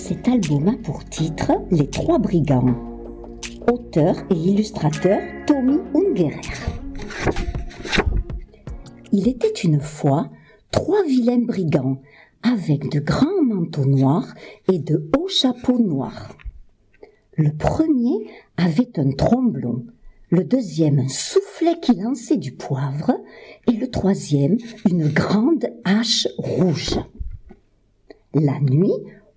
Cet album a pour titre Les Trois Brigands. Auteur et illustrateur Tommy Ungerer. Il était une fois 3 vilains brigands avec de grands manteaux noirs et de hauts chapeaux noirs. Le premier avait un tromblon, le deuxième un soufflet qui lançait du poivre et le troisième une grande hache rouge. La nuit,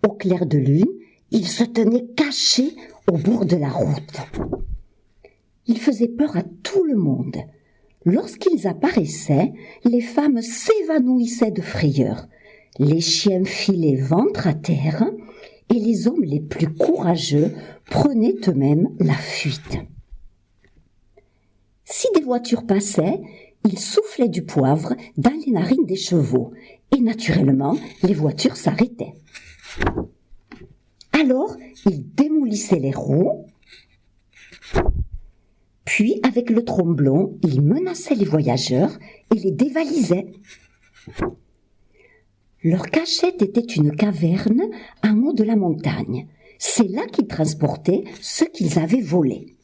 au clair de lune, ils se tenaient cachés au bord de la route. Ils faisaient peur à tout le monde. Lorsqu'ils apparaissaient, les femmes s'évanouissaient de frayeur. Les chiens filaient ventre à terre et les hommes les plus courageux prenaient eux-mêmes la fuite. Si des voitures passaient, ils soufflaient du poivre dans les narines des chevaux et naturellement, les voitures s'arrêtaient. Alors, ils démolissaient les roues, puis avec le tromblon, ils menaçaient les voyageurs et les dévalisaient. Leur cachette était une caverne en haut de la montagne. C'est là qu'ils transportaient ce qu'ils avaient volé.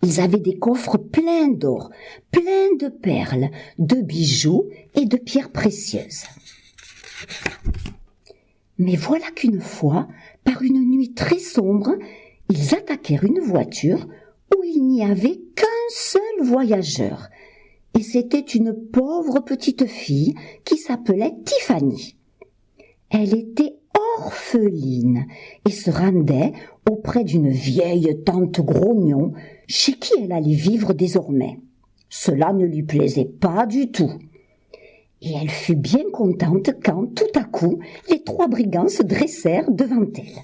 Ils avaient des coffres pleins d'or, pleins de perles, de bijoux et de pierres précieuses. Mais voilà qu'une fois, par une nuit très sombre, ils attaquèrent une voiture où il n'y avait qu'un seul voyageur. Et c'était une pauvre petite fille qui s'appelait Tiffany. Elle était orpheline et se rendait auprès d'une vieille tante grognon chez qui elle allait vivre désormais. Cela ne lui plaisait pas du tout. Et elle fut bien contente quand, tout à coup, les 3 brigands se dressèrent devant elle.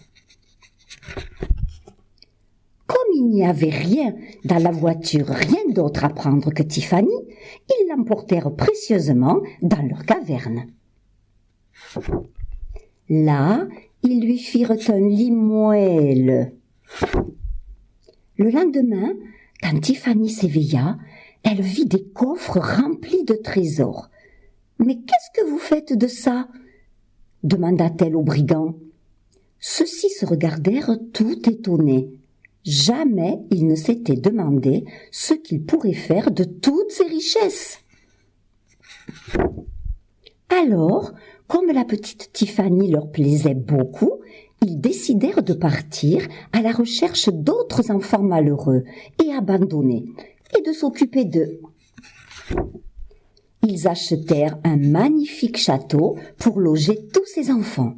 Comme il n'y avait rien dans la voiture, rien d'autre à prendre que Tiffany, ils l'emportèrent précieusement dans leur caverne. Là, ils lui firent un lit moelleux. Le lendemain, quand Tiffany s'éveilla, elle vit des coffres remplis de trésors. « Mais qu'est-ce que vous faites de ça ?» demanda-t-elle aux brigands. Ceux-ci se regardèrent tout étonnés. Jamais ils ne s'étaient demandé ce qu'ils pourraient faire de toutes ces richesses. Alors, comme la petite Tiffany leur plaisait beaucoup, ils décidèrent de partir à la recherche d'autres enfants malheureux et abandonnés et de s'occuper d'eux. Ils achetèrent un magnifique château pour loger tous ces enfants.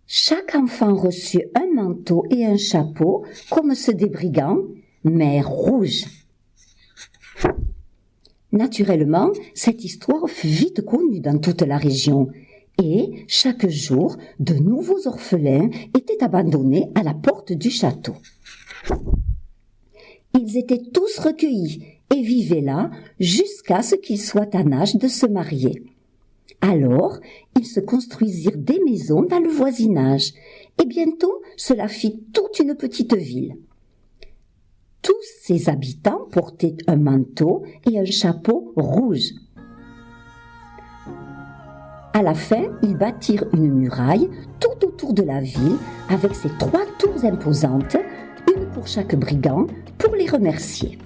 Chaque enfant reçut un manteau et un chapeau comme ceux des brigands, mais rouges. Naturellement, cette histoire fut vite connue dans toute la région et chaque jour, de nouveaux orphelins étaient abandonnés à la porte du château. Ils étaient tous recueillis et vivaient là jusqu'à ce qu'ils soient en âge de se marier. Alors, ils se construisirent des maisons dans le voisinage et bientôt cela fit toute une petite ville. Tous ses habitants portaient un manteau et un chapeau rouge. À la fin, ils bâtirent une muraille tout autour de la ville avec ses 3 tours imposantes, une pour chaque brigand, pour les remercier.